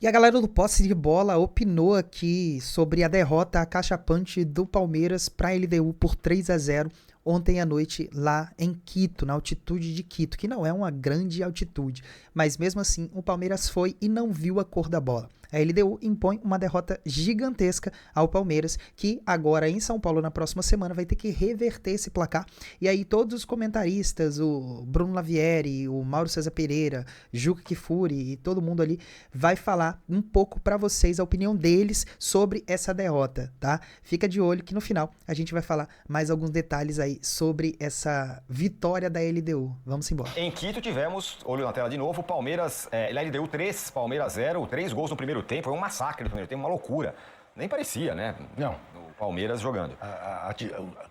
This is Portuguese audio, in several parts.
E a galera do Posse de Bola opinou aqui sobre a derrota acachapante do Palmeiras para a LDU por 3-0 ontem à noite lá em Quito, na altitude de Quito, que não é uma grande altitude, mas mesmo assim o Palmeiras foi e não viu a cor da bola. A LDU impõe uma derrota gigantesca ao Palmeiras, que agora em São Paulo na próxima semana vai ter que reverter esse placar. E aí todos os comentaristas, o Bruno Lavieri, o Mauro César Pereira, Juca Kfouri e todo mundo ali vai falar um pouco para vocês a opinião deles sobre essa derrota, tá? Fica de olho que no final a gente vai falar mais alguns detalhes aí sobre essa vitória da LDU. Vamos embora. Em Quito tivemos, olho na tela de novo, Palmeiras, LDU 3, Palmeiras 0, 3 gols no primeiro tempo, foi um massacre no primeiro tempo, uma loucura. Nem parecia, né? Não. O Palmeiras jogando.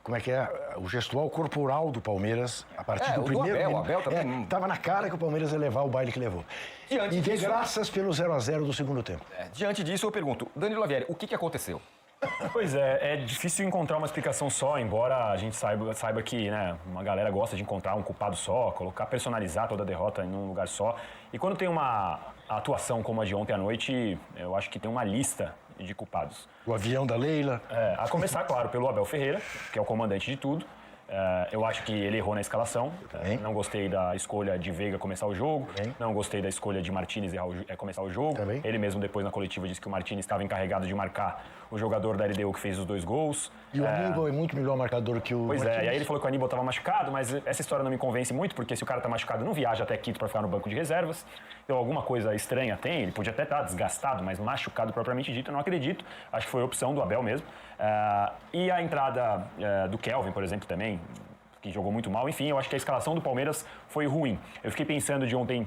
Como é que é? O gestual corporal do Palmeiras, a partir do primeiro Abel, minuto. Abel também. Tava na cara que o Palmeiras ia levar o baile que levou. E de graças pelo 0-0 do segundo tempo. Diante disso, eu pergunto, Danilo Lavieri, o que aconteceu? Pois é difícil encontrar uma explicação só, embora a gente saiba que, né, uma galera gosta de encontrar um culpado só, personalizar toda a derrota em um lugar só. E quando tem uma atuação como a de ontem à noite, eu acho que tem uma lista de culpados. O avião da Leila. A começar, claro, pelo Abel Ferreira, que é o comandante de tudo. Eu acho que ele errou na escalação. Não gostei da escolha de Veiga começar o jogo. Não gostei da escolha de Martínez começar o jogo. Ele mesmo depois na coletiva disse que o Martínez estava encarregado de marcar o jogador da LDU que fez os 2 gols. E o Aníbal é muito melhor marcador que o Pois Martínez. E aí ele falou que o Aníbal estava machucado, mas essa história não me convence muito, porque se o cara está machucado, não viaja até Quito para ficar no banco de reservas. Então alguma coisa estranha tem, ele podia até estar desgastado, mas machucado propriamente dito, eu não acredito. Acho que foi a opção do Abel mesmo. E a entrada do Kelvin, por exemplo, também, que jogou muito mal. Enfim, eu acho que a escalação do Palmeiras foi ruim. Eu fiquei pensando de ontem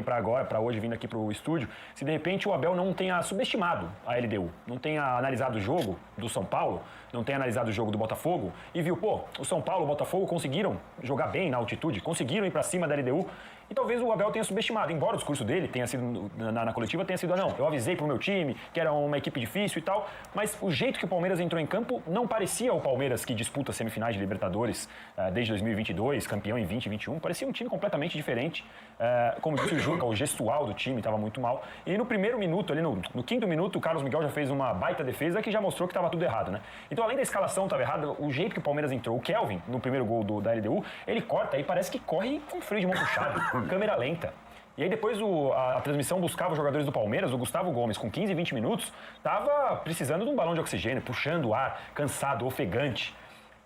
para agora, para hoje, vindo aqui para o estúdio, se de repente o Abel não tenha subestimado a LDU, não tenha analisado o jogo do São Paulo, não tenha analisado o jogo do Botafogo e viu, o São Paulo e o Botafogo conseguiram jogar bem na altitude, conseguiram ir para cima da LDU. E talvez o Abel tenha subestimado, embora o discurso dele tenha sido, na coletiva, tenha sido, não, eu avisei pro meu time que era uma equipe difícil e tal, mas o jeito que o Palmeiras entrou em campo não parecia o Palmeiras que disputa semifinais de Libertadores desde 2022, campeão em 2021, parecia um time completamente diferente. Como disse o Juca, o gestual do time estava muito mal. E no primeiro minuto, ali no quinto minuto, o Carlos Miguel já fez uma baita defesa que já mostrou que estava tudo errado, né? Então, além da escalação estava errada, o jeito que o Palmeiras entrou, o Kelvin, no primeiro gol da LDU, ele corta e parece que corre com freio de mão puxado. Câmera lenta. E aí depois a transmissão buscava os jogadores do Palmeiras, o Gustavo Gomes, com 15, 20 minutos, estava precisando de um balão de oxigênio, puxando o ar, cansado, ofegante.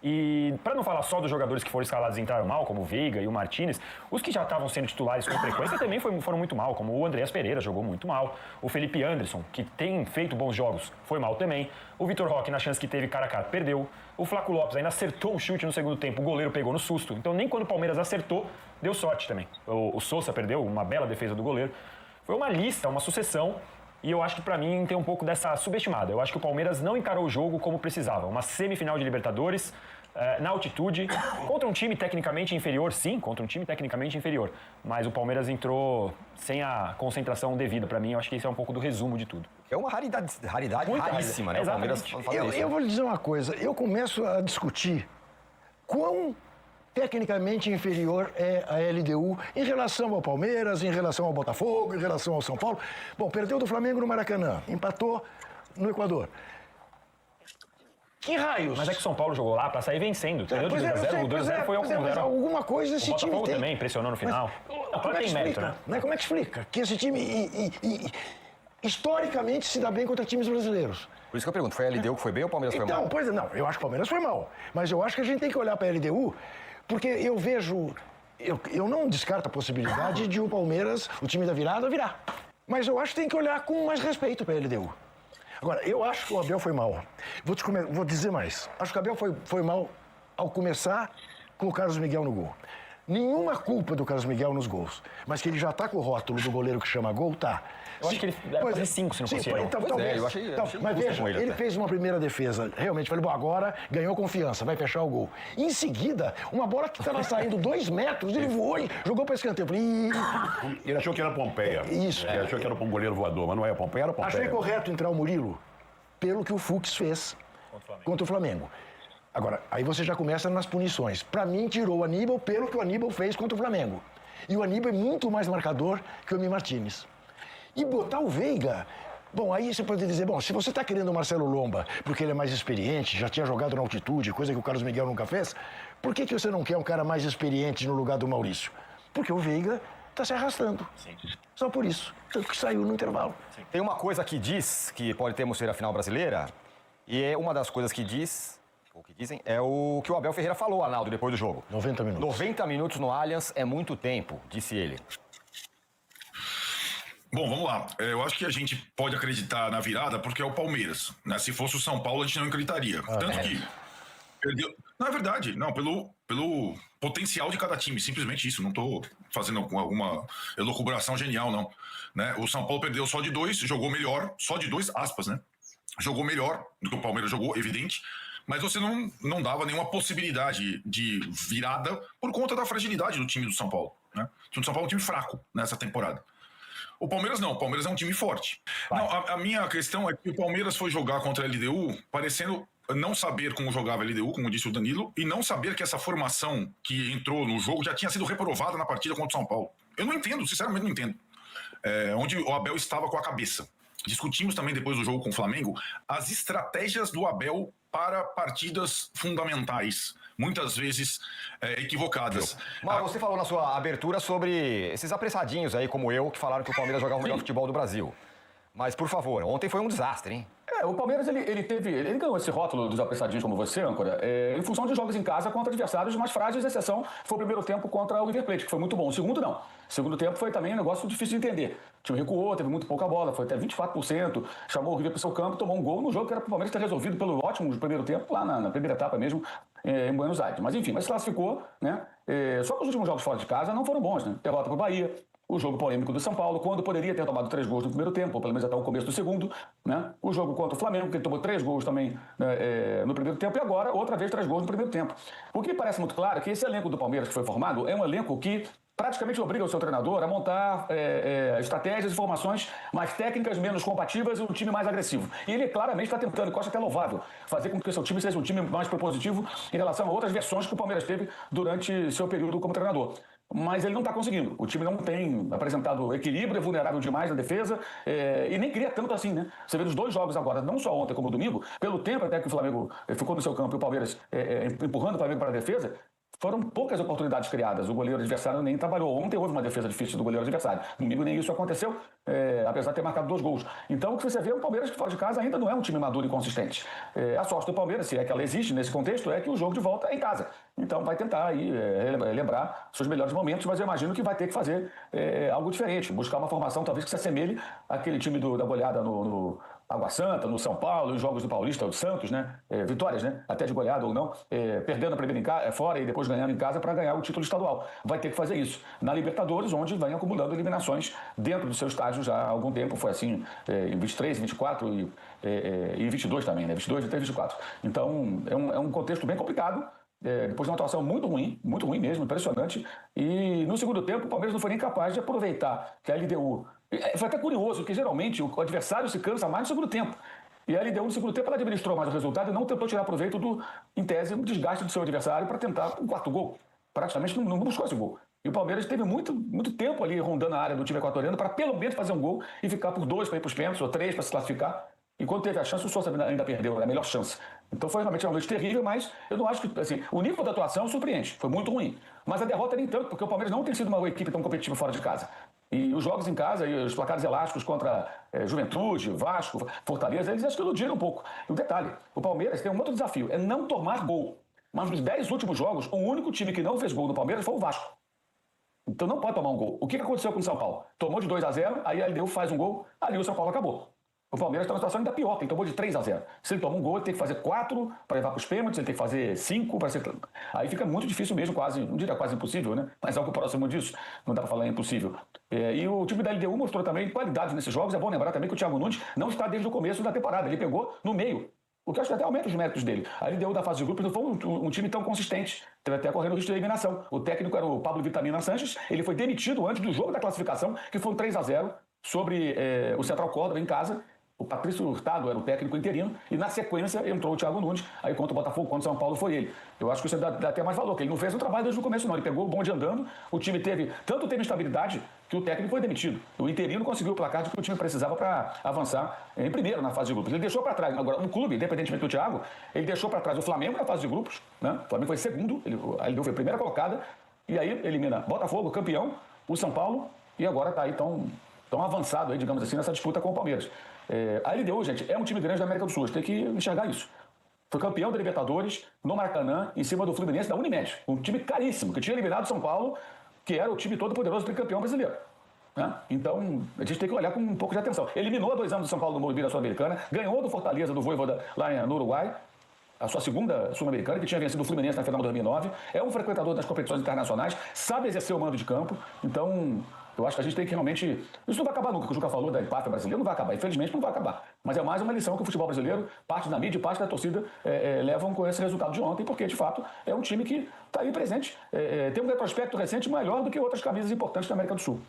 E para não falar só dos jogadores que foram escalados e entraram mal, como o Veiga e o Martínez, os que já estavam sendo titulares com frequência também foram muito mal, como o Andreas Pereira jogou muito mal, o Felipe Anderson, que tem feito bons jogos, foi mal também, o Vitor Roque, na chance que teve cara a cara, perdeu, o Flaco Lopes ainda acertou um chute no segundo tempo, o goleiro pegou no susto, então nem quando o Palmeiras acertou, deu sorte também. O Sousa perdeu, uma bela defesa do goleiro. Foi uma lista, uma sucessão. E eu acho que, pra mim, tem um pouco dessa subestimada. Eu acho que o Palmeiras não encarou o jogo como precisava. Uma semifinal de Libertadores, na altitude, contra um time tecnicamente inferior, sim, contra um time tecnicamente inferior. Mas o Palmeiras entrou sem a concentração devida. Pra mim, eu acho que esse é um pouco do resumo de tudo. É uma raridade raríssima, né? O Palmeiras fazendo isso. Eu vou lhe dizer uma coisa. Eu começo a discutir quão tecnicamente inferior é a LDU em relação ao Palmeiras, em relação ao Botafogo, em relação ao São Paulo. Bom, perdeu do Flamengo no Maracanã, empatou no Equador. Que raios? Mas é que o São Paulo jogou lá pra sair vencendo. Perdeu de 2-0, o 2-0 foi ao 1-0. Alguma coisa esse time tem. O Botafogo também pressionou no final. Como é que explica? Como é que explica que esse time historicamente se dá bem contra times brasileiros? Por isso que eu pergunto, foi a LDU que foi bem ou o Palmeiras foi mal? Então, pois é, não, eu acho que o Palmeiras foi mal. Mas eu acho que a gente tem que olhar para a LDU, porque eu vejo... Eu não descarto a possibilidade de o Palmeiras, o time da virada, virar. Mas eu acho que tem que olhar com mais respeito para a LDU. Agora, eu acho que o Abel foi mal. Vou dizer mais. Acho que o Abel foi mal ao começar com o Carlos Miguel no gol. Nenhuma culpa do Carlos Miguel nos gols. Mas que ele já tá com o rótulo do goleiro que chama gol, tá. Eu acho que ele era fazer 5 se não fosse ele. Talvez. Eu achei Mas veja, ele fez uma primeira defesa. Realmente, falei, bom, agora ganhou confiança, vai fechar o gol. Em seguida, uma bola que estava saindo 2 metros, ele voou e jogou para escanteio. Ele achou que era Pompeia. Isso. Ele achou que era um goleiro voador, mas não é Pompeia, era Pompeia. Achei correto entrar o Murilo pelo que o Fux fez contra o Flamengo. Agora, aí você já começa nas punições. Para mim, tirou o Aníbal pelo que o Aníbal fez contra o Flamengo. E o Aníbal é muito mais marcador que o Mi Martínez. E botar o Veiga. Bom, aí você pode dizer, bom, se você está querendo o Marcelo Lomba porque ele é mais experiente, já tinha jogado na altitude, coisa que o Carlos Miguel nunca fez, por que você não quer um cara mais experiente no lugar do Maurício? Porque o Veiga está se arrastando. Sim. Só por isso. Tanto que saiu no intervalo. Sim. Tem uma coisa que diz que pode termos ser a final brasileira, e é uma das coisas que diz, ou que dizem, é o que o Abel Ferreira falou, Arnaldo, depois do jogo. 90 minutos. 90 minutos no Allianz é muito tempo, disse ele. Bom, vamos lá. Eu acho que a gente pode acreditar na virada porque é o Palmeiras, né? Se fosse o São Paulo, a gente não acreditaria. Tanto que perdeu... Não, é verdade. Não, pelo potencial de cada time. Simplesmente isso. Não estou fazendo alguma elucubração genial, não. Né? O São Paulo perdeu só de 2, jogou melhor. Só de 2, aspas, né? Jogou melhor do que o Palmeiras jogou, evidente. Mas você não dava nenhuma possibilidade de virada por conta da fragilidade do time do São Paulo. Né? O time do São Paulo é um time fraco nessa temporada. O Palmeiras não, o Palmeiras é um time forte. Não, a minha questão é que o Palmeiras foi jogar contra a LDU parecendo não saber como jogava a LDU, como disse o Danilo, e não saber que essa formação que entrou no jogo já tinha sido reprovada na partida contra o São Paulo. Eu não entendo, sinceramente não entendo. Onde o Abel estava com a cabeça. Discutimos também depois do jogo com o Flamengo as estratégias do Abel para partidas fundamentais, muitas vezes equivocadas. Mas você falou na sua abertura sobre esses apressadinhos aí, como eu, que falaram que o Palmeiras jogava o melhor futebol do Brasil. Mas, por favor, ontem foi um desastre, hein? O Palmeiras, ele ganhou esse rótulo dos apressadinhos como você, âncora, em função de jogos em casa contra adversários mais frágeis, exceção foi o primeiro tempo contra o River Plate, que foi muito bom. O segundo, não. O segundo tempo foi também um negócio difícil de entender. O time recuou, teve muito pouca bola, foi até 24%, chamou o River para o seu campo, tomou um gol no jogo que era para o Palmeiras ter resolvido pelo ótimo primeiro tempo, lá na primeira etapa mesmo, em Buenos Aires. Mas enfim, se classificou, né? Só que os últimos jogos fora de casa não foram bons, né? Derrota para o Bahia. O jogo polêmico do São Paulo, quando poderia ter tomado 3 gols no primeiro tempo, ou pelo menos até o começo do segundo, né? O jogo contra o Flamengo, que ele tomou 3 gols também no primeiro tempo, e agora, outra vez, 3 gols no primeiro tempo. O que parece muito claro é que esse elenco do Palmeiras que foi formado é um elenco que praticamente obriga o seu treinador a montar estratégias e formações mais técnicas, menos combativas e um time mais agressivo. E ele claramente está tentando, que eu acho até louvável, fazer com que o seu time seja um time mais propositivo em relação a outras versões que o Palmeiras teve durante seu período como treinador. Mas ele não está conseguindo. O time não tem apresentado equilíbrio, é vulnerável demais na defesa e nem cria tanto assim, né? Você vê nos 2 jogos agora, não só ontem como domingo, pelo tempo até que o Flamengo ficou no seu campo e o Palmeiras empurrando o Flamengo para a defesa, foram poucas oportunidades criadas. O goleiro adversário nem trabalhou. Ontem houve uma defesa difícil do goleiro adversário. Domingo nem isso aconteceu, apesar de ter marcado 2 gols. Então o que você vê, o Palmeiras fora de casa ainda não é um time maduro e consistente. A sorte do Palmeiras, se é que ela existe nesse contexto, é que o jogo de volta é em casa. Então vai tentar aí lembrar seus melhores momentos, mas eu imagino que vai ter que fazer algo diferente, buscar uma formação talvez que se assemelhe àquele time da goleada no Água Santa, no São Paulo, os jogos do Paulista, do Santos, né? Vitórias, né? Até de goleada ou não, perdendo a primeira fora e depois ganhando em casa para ganhar o título estadual. Vai ter que fazer isso. Na Libertadores, onde vem acumulando eliminações dentro do seu estágio já há algum tempo, foi assim em 23, 24 e 22 também, né? 22, 23, 24. Então, é um contexto bem complicado. Depois de uma atuação muito ruim mesmo, impressionante. E no segundo tempo, o Palmeiras não foi nem capaz de aproveitar que a LDU... Foi até curioso, porque geralmente o adversário se cansa mais no segundo tempo. E a LDU no segundo tempo ela administrou mais o resultado e não tentou tirar proveito do, em tese, o desgaste do seu adversário para tentar um 4º gol. Praticamente não buscou esse gol. E o Palmeiras teve muito tempo ali rondando a área do time equatoriano para pelo menos fazer um gol e ficar por 2 para ir para os pênaltis ou 3 para se classificar. E quando teve a chance, o Sousa ainda perdeu, era a melhor chance. Então foi realmente uma noite terrível, mas eu não acho que, assim, o nível da atuação surpreende, foi muito ruim. Mas a derrota nem tanto, porque o Palmeiras não tem sido uma equipe tão competitiva fora de casa. E os jogos em casa, e os placares elásticos contra Juventude, Vasco, Fortaleza, eles acho que iludiram um pouco. E o detalhe, o Palmeiras tem um outro desafio, é não tomar gol. Mas nos 10 últimos jogos, o único time que não fez gol no Palmeiras foi o Vasco. Então não pode tomar um gol. O que aconteceu com o São Paulo? Tomou de 2-0, aí a LDU faz um gol, ali o São Paulo acabou. O Palmeiras está numa situação ainda pior, ele tomou de 3-0. Se ele toma um gol, ele tem que fazer 4 para levar para os pênaltis, ele tem que fazer 5 para ser... Aí fica muito difícil mesmo, quase, não diria quase impossível, né? Mas algo próximo disso, não dá para falar impossível. E o time da LDU mostrou também qualidade nesses jogos. É bom lembrar também que o Thiago Nunes não está desde o começo da temporada, ele pegou no meio. O que eu acho que até aumenta os méritos dele. A LDU da fase de grupos não foi um time tão consistente. Teve até correndo o risco de eliminação. O técnico era o Pablo Vitamina Sanches, ele foi demitido antes do jogo da classificação, que foi um 3-0 sobre o Central Córdoba em casa. O Patrício Hurtado era o técnico interino e, na sequência, entrou o Thiago Nunes. Aí, contra o Botafogo, contra o São Paulo, foi ele. Eu acho que isso dá até mais valor, que ele não fez o trabalho desde o começo, não. Ele pegou o bonde andando, o time teve estabilidade que o técnico foi demitido. O interino conseguiu o placar de que o time precisava para avançar em primeiro na fase de grupos. Ele deixou para trás. Agora, um clube, independentemente do Thiago, ele deixou para trás o Flamengo na fase de grupos. Né? O Flamengo foi segundo, a LDU foi a primeira colocada. E aí elimina Botafogo, campeão, o São Paulo, e agora está aí tão avançado, aí, digamos assim, nessa disputa com o Palmeiras. A LDU, gente, é um time grande da América do Sul. A gente tem que enxergar isso. Foi campeão da Libertadores no Maracanã, em cima do Fluminense da Unimed. Um time caríssimo, que tinha eliminado o São Paulo, que era o time todo poderoso tricampeão brasileiro. Né? Então, a gente tem que olhar com um pouco de atenção. Eliminou há 2 anos o São Paulo no Morumbi da Sul-Americana, ganhou do Fortaleza, do Voivoda, lá no Uruguai, a sua segunda Sul-Americana, que tinha vencido o Fluminense na final de 2009. É um frequentador das competições internacionais, sabe exercer o mando de campo. Então, eu acho que a gente tem que realmente... Isso não vai acabar nunca, que o Juca falou da empáfia brasileira, não vai acabar. Infelizmente, não vai acabar. Mas é mais uma lição que o futebol brasileiro, parte da mídia e parte da torcida, levam com esse resultado de ontem, porque, de fato, é um time que está aí presente. Tem um retrospecto recente maior do que outras camisas importantes da América do Sul.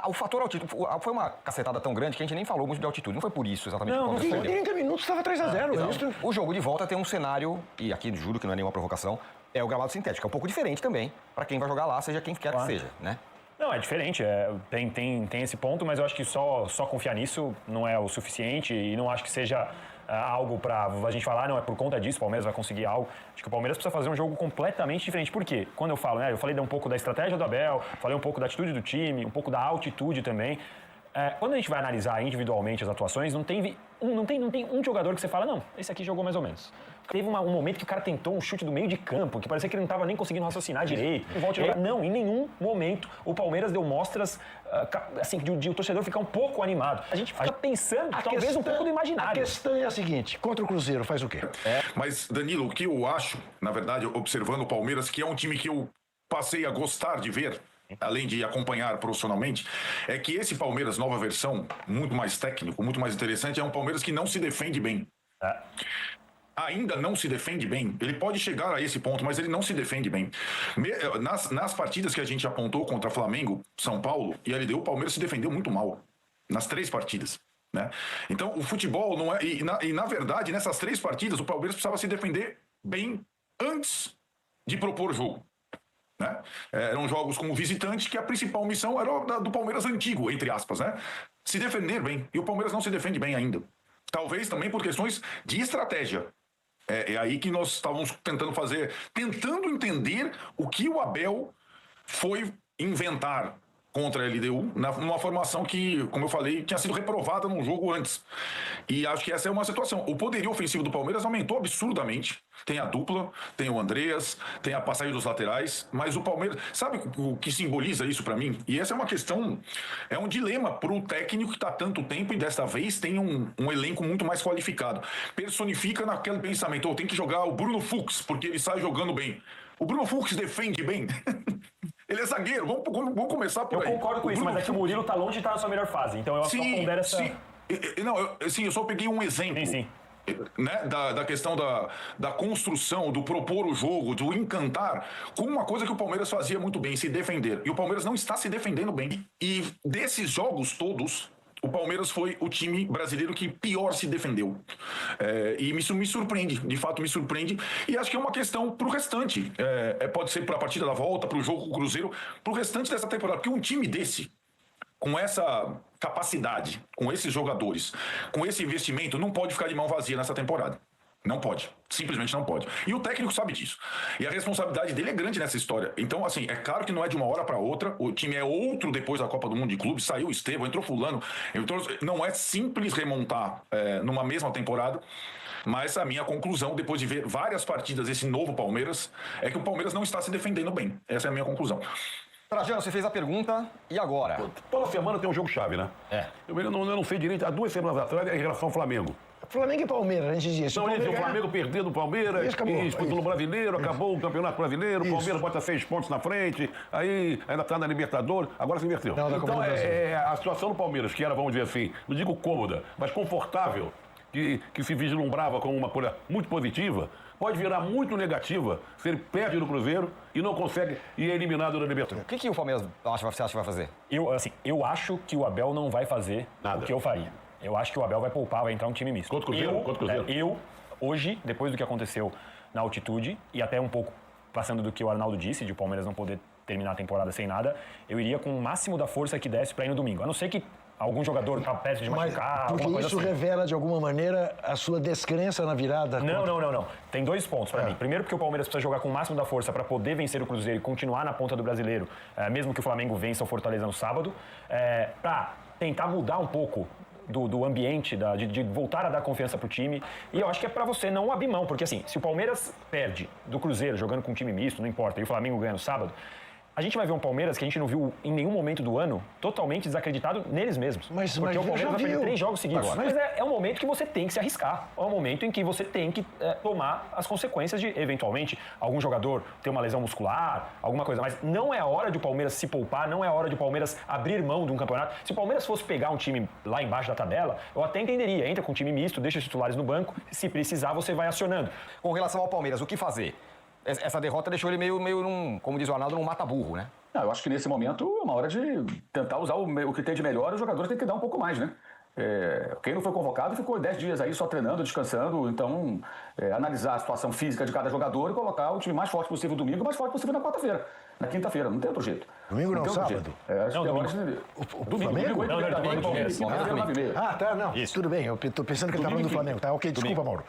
O fator altitude foi uma cacetada tão grande que a gente nem falou muito de altitude. Não foi por isso exatamente que Em aconteceu. 30 minutos estava 3-0. O jogo de volta tem um cenário, e aqui juro que não é nenhuma provocação, é o gramado sintético. É um pouco diferente também para quem vai jogar lá, seja quem quer que seja, né? Não, é diferente, tem esse ponto, mas eu acho que só confiar nisso não é o suficiente e não acho que seja algo para a gente falar, não, é por conta disso, o Palmeiras vai conseguir algo. Acho que o Palmeiras precisa fazer um jogo completamente diferente. Por quê? Quando eu falo, eu falei um pouco da estratégia do Abel, falei um pouco da atitude do time, um pouco da altitude também. Quando a gente vai analisar individualmente as atuações, não tem um jogador que você fala, não, esse aqui jogou mais ou menos. Teve um momento que o cara tentou um chute do meio de campo, que parecia que ele não estava nem conseguindo raciocinar direito. Não, em nenhum momento o Palmeiras deu mostras assim, de o torcedor ficar um pouco animado. A gente fica pensando, talvez um pouco do imaginário. A questão é a seguinte, contra o Cruzeiro faz o quê? Mas, Danilo, o que eu acho, na verdade, observando o Palmeiras, que é um time que eu passei a gostar de ver, além de acompanhar profissionalmente, é que esse Palmeiras, nova versão, muito mais técnico, muito mais interessante, é um Palmeiras que não se defende bem. Ainda não se defende bem. Ele pode chegar a esse ponto, mas ele não se defende bem. Nas partidas que a gente apontou contra Flamengo, São Paulo e LDU, o Palmeiras se defendeu muito mal. Nas 3 partidas. Né? Então, o futebol não é... E na verdade, nessas 3 partidas, o Palmeiras precisava se defender bem antes de propor jogo. Né? Eram jogos como visitante, que a principal missão era do Palmeiras antigo, entre aspas, né? Se defender bem. E o Palmeiras não se defende bem ainda. Talvez também por questões de estratégia. É aí que nós estávamos tentando entender o que o Abel foi inventar contra a LDU, numa formação que, como eu falei, tinha sido reprovada num jogo antes. E acho que essa é uma situação. O poderio ofensivo do Palmeiras aumentou absurdamente. Tem a dupla, tem o Andreas, tem a passagem dos laterais, mas o Palmeiras... Sabe o que simboliza isso para mim? E essa é uma questão, é um dilema para o técnico que está há tanto tempo e desta vez tem um elenco muito mais qualificado. Personifica naquele pensamento, tem que jogar o Bruno Fux, porque ele sai jogando bem. O Bruno Fux defende bem. Ele é zagueiro, vamos começar por aí. Eu concordo com isso, mas é que o Murilo tá longe de estar na sua melhor fase. Então eu só pondero essa... Sim, eu só peguei um exemplo. Sim. Né, da questão da construção, do propor o jogo, do encantar, com uma coisa que o Palmeiras fazia muito bem, se defender. E o Palmeiras não está se defendendo bem. E desses jogos todos... O Palmeiras foi o time brasileiro que pior se defendeu. E isso me surpreende, de fato me surpreende. E acho que é uma questão pro restante. Pode ser para a partida da volta, para o jogo com o Cruzeiro, pro restante dessa temporada. Porque um time desse, com essa capacidade, com esses jogadores, com esse investimento, não pode ficar de mão vazia nessa temporada. Não pode. Simplesmente não pode. E o técnico sabe disso. E a responsabilidade dele é grande nessa história. Então, assim, é claro que não é de uma hora para outra. O time é outro depois da Copa do Mundo de Clubes. Saiu o Estevão, entrou fulano. Não é simples remontar numa mesma temporada. Mas a minha conclusão, depois de ver várias partidas desse novo Palmeiras, é que o Palmeiras não está se defendendo bem. Essa é a minha conclusão. Trajano, você fez a pergunta, e agora? Toda semana tem um jogo-chave, né? Eu não sei direito, há 2 semanas atrás, em relação ao Flamengo. Flamengo e Palmeiras, a gente disse. Então, o Flamengo perdeu do Palmeiras, título brasileiro, acabou o Campeonato Brasileiro, o Palmeiras bota 6 pontos na frente, aí ainda está na Libertadores, agora se inverteu. Então, a situação do Palmeiras, que era, vamos dizer assim, não digo cômoda, mas confortável, que se vislumbrava como uma coisa muito positiva, pode virar muito negativa se ele perde no Cruzeiro e não consegue ir eliminado da Libertadores. O que o Palmeiras você acha que vai fazer? Eu acho que o Abel não vai fazer o que eu faria. Eu acho que o Abel vai poupar, vai entrar um time misto. Contra o Cruzeiro? Hoje, depois do que aconteceu na altitude, e até um pouco passando do que o Arnaldo disse, de o Palmeiras não poder terminar a temporada sem nada, eu iria com o máximo da força que desse para ir no domingo. A não ser que algum jogador tá perto de machucar, porque alguma coisa isso assim. revela, de alguma maneira, a sua descrença na virada? Não. Tem 2 pontos para mim. Primeiro, porque o Palmeiras precisa jogar com o máximo da força para poder vencer o Cruzeiro e continuar na ponta do Brasileiro, mesmo que o Flamengo vença o Fortaleza no sábado, para tentar mudar um pouco do ambiente, de voltar a dar confiança pro time. E eu acho que é para você não abrir mão, porque assim, se o Palmeiras perde do Cruzeiro jogando com um time misto, não importa, e o Flamengo ganha no sábado, a gente vai ver um Palmeiras que a gente não viu em nenhum momento do ano totalmente desacreditado neles mesmos. Porque o Palmeiras vai perder 3 jogos seguidos. Mas é um momento que você tem que se arriscar. É um momento em que você tem que tomar as consequências de, eventualmente, algum jogador ter uma lesão muscular, alguma coisa. Mas não é a hora de o Palmeiras se poupar, não é a hora de o Palmeiras abrir mão de um campeonato. Se o Palmeiras fosse pegar um time lá embaixo da tabela, eu até entenderia. Entra com um time misto, deixa os titulares no banco. Se precisar, você vai acionando. Com relação ao Palmeiras, o que fazer? Essa derrota deixou ele meio como diz o Arnaldo, num mata-burro, né? Eu acho que nesse momento é uma hora de tentar usar o que tem de melhor, os jogadores têm que dar um pouco mais, né? Quem não foi convocado ficou 10 dias aí só treinando, descansando, então analisar a situação física de cada jogador e colocar o time mais forte possível domingo e mais forte possível na quarta-feira, na quinta-feira, não tem outro jeito. Domingo não, sábado? Domingo. Não. Isso. Tudo bem, eu tô pensando que ele tá falando do Flamengo, tá? Ok, desculpa, Mauro.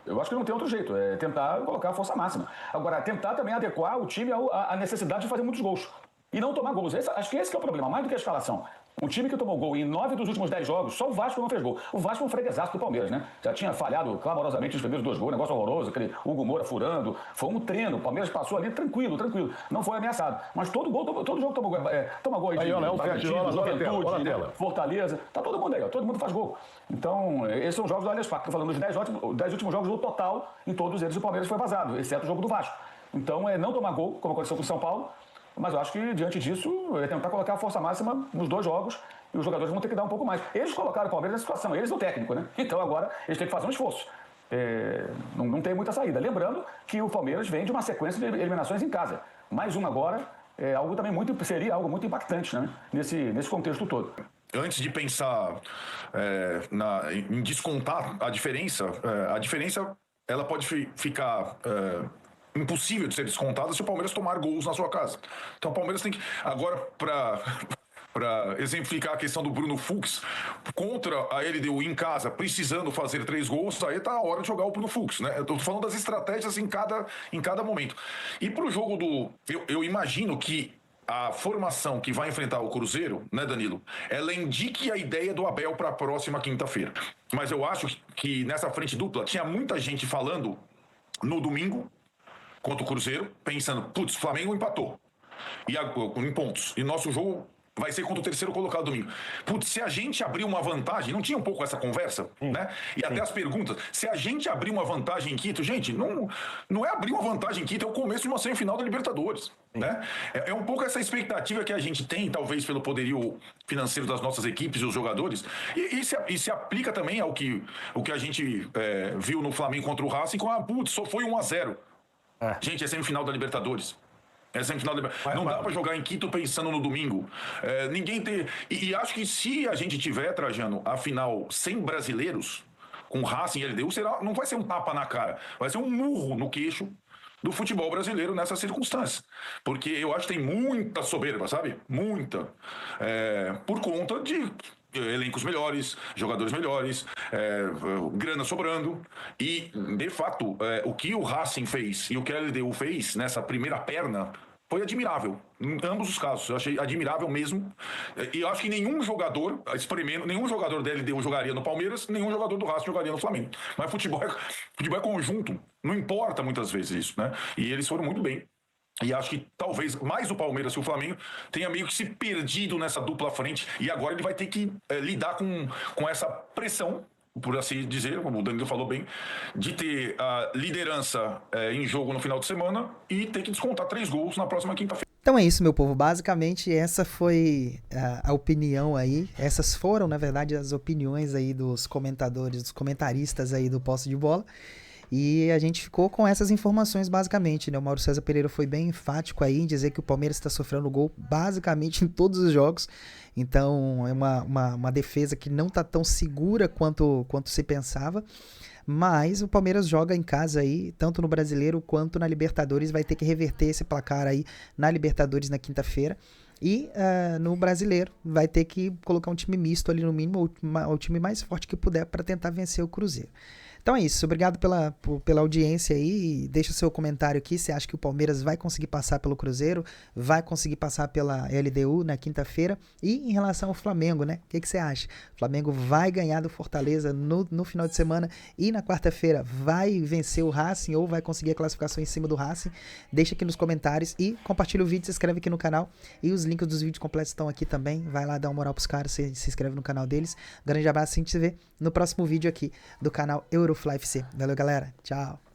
Eu acho que não tem outro jeito, é tentar colocar a força máxima. Agora, tentar também adequar o time à necessidade de fazer muitos gols. E não tomar gols. Acho que esse que é o problema, mais do que a escalação. Um time que tomou gol em 9 dos últimos 10 jogos, só o Vasco não fez gol. O Vasco é um freguesaço do Palmeiras, né? Já tinha falhado clamorosamente os primeiros 2 gols, negócio horroroso, aquele Hugo Moura furando. Foi um treino, o Palmeiras passou ali tranquilo. Não foi ameaçado. Mas todo jogo tomou gol. Toma gol aí de Juventude, Fortaleza. Tá todo mundo aí, ó. Todo mundo faz gol. Então, esses são os jogos do Allianz Parque. Tô falando dos 10 últimos jogos no total, em todos eles o Palmeiras foi vazado, exceto o jogo do Vasco. Então, não tomar gol, como aconteceu com o São Paulo. Mas eu acho que, diante disso, é tentar colocar a força máxima nos 2 jogos e os jogadores vão ter que dar um pouco mais. Eles colocaram o Palmeiras nessa situação, eles são técnico, né? Então agora eles têm que fazer um esforço. Não tem muita saída. Lembrando que o Palmeiras vem de uma sequência de eliminações em casa. Mais uma agora, seria algo muito impactante, né? Nesse contexto todo. Antes de pensar em descontar a diferença ela pode ficar... impossível de ser descontada se o Palmeiras tomar gols na sua casa. Então o Palmeiras tem que... Agora, para exemplificar a questão do Bruno Fux, contra a LDU em casa, precisando fazer 3 gols, aí tá a hora de jogar o Bruno Fux, né? Eu tô falando das estratégias em cada momento. E pro jogo eu imagino que a formação que vai enfrentar o Cruzeiro, né, Danilo, ela indique a ideia do Abel para a próxima quinta-feira. Mas eu acho que nessa frente dupla tinha muita gente falando no domingo contra o Cruzeiro, pensando, putz, o Flamengo empatou em pontos, e nosso jogo vai ser contra o terceiro colocado domingo. Putz, se a gente abrir uma vantagem, não tinha um pouco essa conversa, né? E até as perguntas, se a gente abrir uma vantagem em Quito, gente, não é abrir uma vantagem em Quito, é o começo de uma semifinal da Libertadores, né? É um pouco essa expectativa que a gente tem, talvez pelo poderio financeiro das nossas equipes e os jogadores, e se aplica também ao que a gente viu no Flamengo contra o Racing, putz, só foi 1-0. Gente, é semifinal da Libertadores. Não dá pra jogar em Quito pensando no domingo. Ninguém tem... E acho que se a gente tiver, Trajano, a final sem brasileiros, com Racing e LDU, não vai ser um tapa na cara. Vai ser um murro no queixo do futebol brasileiro nessas circunstâncias. Porque eu acho que tem muita soberba, sabe? Muita. Por conta de... elencos melhores, jogadores melhores, grana sobrando. E, de fato, o que o Racing fez e o que a LDU fez nessa primeira perna foi admirável. Em ambos os casos. Eu achei admirável mesmo. E eu acho que nenhum jogador da LDU jogaria no Palmeiras, nenhum jogador do Racing jogaria no Flamengo. Mas futebol é conjunto. Não importa muitas vezes isso, né? E eles foram muito bem. E acho que talvez mais o Palmeiras que o Flamengo tenha meio que se perdido nessa dupla frente. E agora ele vai ter que lidar com essa pressão, por assim dizer, como o Danilo falou bem, de ter a liderança em jogo no final de semana e ter que descontar 3 gols na próxima quinta-feira. Então é isso, meu povo. Basicamente, essa foi a opinião aí. Essas foram, na verdade, as opiniões aí dos comentadores, dos comentaristas aí do Posse de Bola. E a gente ficou com essas informações basicamente, né? O Mauro César Pereira foi bem enfático aí em dizer que o Palmeiras está sofrendo gol basicamente em todos os jogos. Então é uma defesa que não está tão segura quanto se pensava. Mas o Palmeiras joga em casa aí, tanto no Brasileiro quanto na Libertadores, vai ter que reverter esse placar aí na Libertadores na quinta-feira. E no Brasileiro vai ter que colocar um time misto ali no mínimo, o time mais forte que puder para tentar vencer o Cruzeiro. Então é isso, obrigado pela audiência aí, deixa o seu comentário aqui, você acha que o Palmeiras vai conseguir passar pelo Cruzeiro, vai conseguir passar pela LDU na quinta-feira, e em relação ao Flamengo, né, o que você acha? O Flamengo vai ganhar do Fortaleza no final de semana e na quarta-feira vai vencer o Racing ou vai conseguir a classificação em cima do Racing? Deixa aqui nos comentários e compartilha o vídeo, se inscreve aqui no canal e os links dos vídeos completos estão aqui também, vai lá dar uma moral pros caras, se inscreve no canal deles. Grande abraço, a gente se vê no próximo vídeo aqui do canal Eurofly FC. Valeu, galera. Tchau.